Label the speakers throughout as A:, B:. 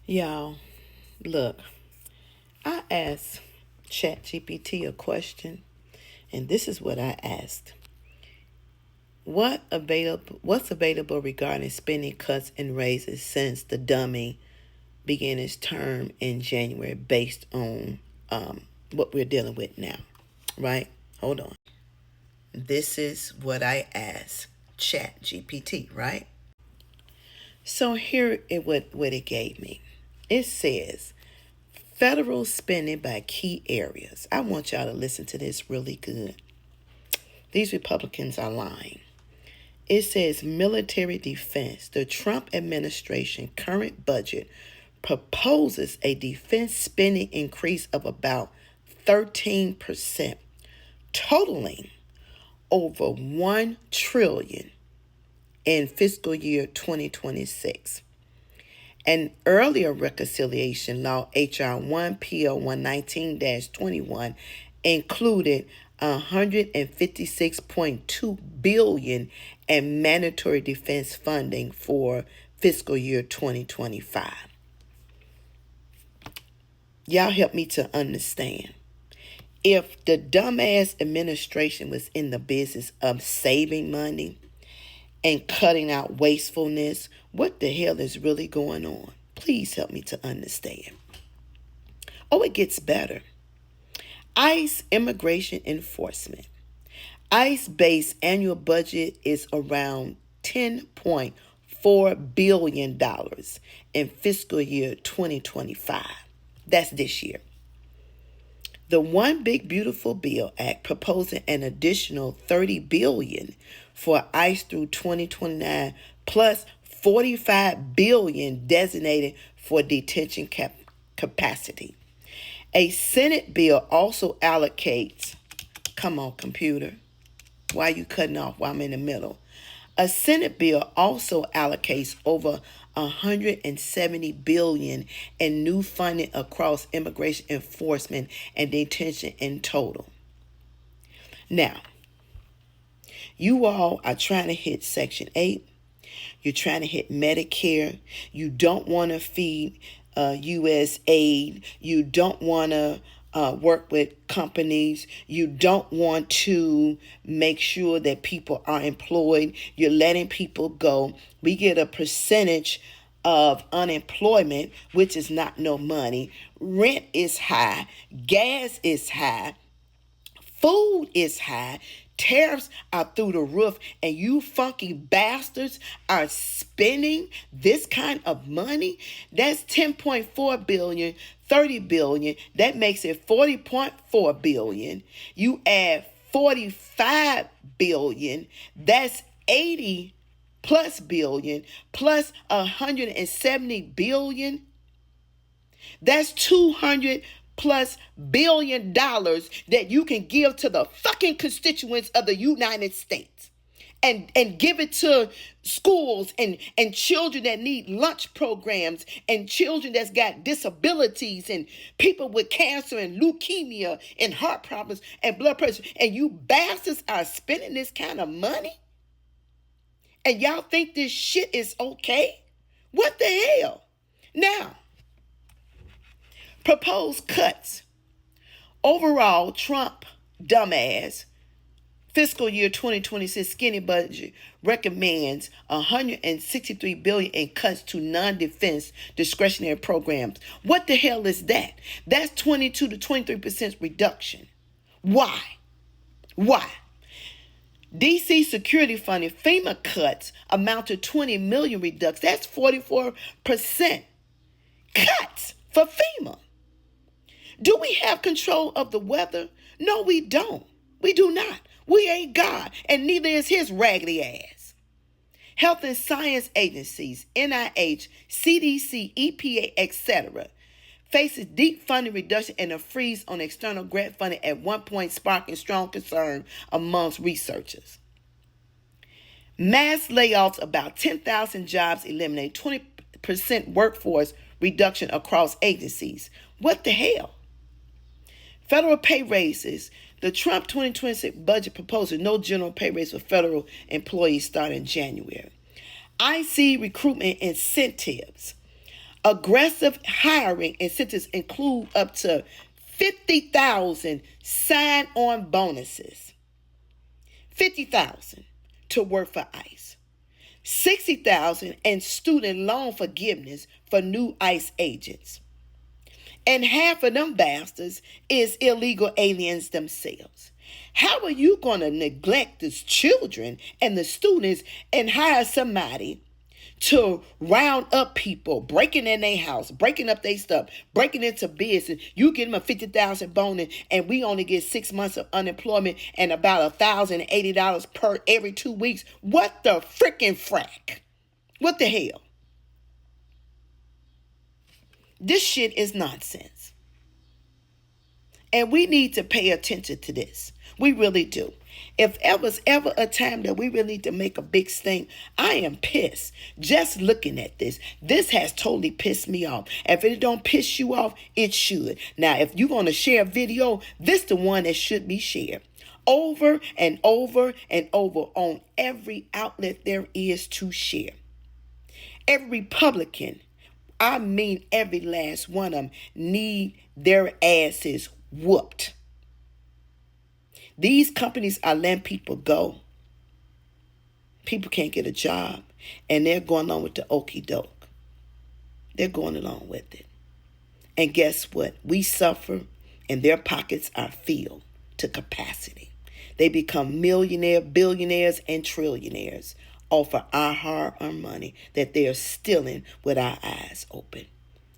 A: Y'all, look, I asked ChatGPT a question, and this is what I asked. What's available regarding spending cuts and raises since the dummy began its term in January based on what we're dealing with now, right? Hold on. This is what I asked ChatGPT, right? So here it what it gave me. It says federal spending by key areas. I want y'all to listen to this really good. These Republicans are lying. It says military defense. The Trump administration current budget proposes a defense spending increase of about 13%, totaling over 1 trillion in fiscal year 2026. An earlier reconciliation law, H.R. 1 PL 119-21, included 156.2 billion in mandatory defense funding for fiscal year 2025. Y'all help me to understand. If the dumbass administration was in the business of saving money and cutting out wastefulness, what the hell is really going on? Please help me to understand. Oh, it gets better. ICE immigration enforcement. ICE-based annual budget is around $10.4 billion in fiscal year 2025. That's this year. The One Big Beautiful Bill Act proposing an additional $30 billion for ICE through 2029 plus $45 billion designated for detention capacity. A Senate bill also allocates, come on computer, why are you cutting off while I'm in the middle? A Senate bill also allocates over $170 billion in new funding across immigration enforcement and detention in total. Now, you all are trying to hit Section 8. You're trying to hit Medicare. You don't want to feed U.S. aid. You don't want to work with companies. You don't want to make sure that people are employed. You're letting people go. We get a percentage of unemployment, which is not no money. Rent is high. Gas is high. Food is high. Tariffs are through the roof, and you funky bastards are spending this kind of money. That's 10.4 billion, 30 billion. That makes it 40.4 billion. You add 45 billion. That's 80 plus billion plus 170 billion. That's 200 plus $1 billion that you can give to the fucking constituents of the United States and give it to schools and children that need lunch programs and children that's got disabilities and people with cancer and leukemia and heart problems and blood pressure. And you bastards are spending this kind of money? And y'all think this shit is okay? What the hell? Now, proposed cuts. Overall, Trump, dumbass, fiscal year 2026 skinny budget recommends $163 billion in cuts to non-defense discretionary programs. What the hell is that? That's 22 to 23% reduction. Why? DC security funding, FEMA cuts amount to 20 million reduction. That's 44% cuts for FEMA. Do we have control of the weather? No, we don't. We do not. We ain't God, and neither is his raggedy ass. Health and science agencies, NIH, CDC, EPA, etc., faces deep funding reduction and a freeze on external grant funding at one point, sparking strong concern amongst researchers. Mass layoffs, about 10,000 jobs eliminated, 20% workforce reduction across agencies. What the hell? Federal pay raises. The Trump 2026 budget proposal, no general pay raise for federal employees starting in January. IC recruitment incentives. Aggressive hiring incentives include up to 50,000 sign-on bonuses, 50,000 to work for ICE, 60,000 in student loan forgiveness for new ICE agents. And half of them bastards is illegal aliens themselves. How are you going to neglect the children and the students and hire somebody to round up people, breaking in their house, breaking up their stuff, breaking into business? You give them a 50,000 bonus, and we only get 6 months of unemployment and about $1,080 per every 2 weeks. What the freaking frack? What the hell? This shit is nonsense. And we need to pay attention to this. We really do. If was ever a time that we really need to make a big stink, I am pissed just looking at this. This has totally pissed me off. If it don't piss you off, it should. Now, if you're going to share a video, this the one that should be shared over and over and over on every outlet there is to share. Every Republican, I mean every last one of them, need their asses whooped. These companies are letting people go. People can't get a job, and they're going along with the okie doke. They're going along with it. And guess what? We suffer, and their pockets are filled to capacity. They become millionaires, billionaires, and trillionaires off of our hard-earned money that they are stealing with our eyes open.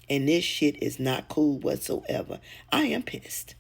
A: And this shit is not cool whatsoever. I am pissed.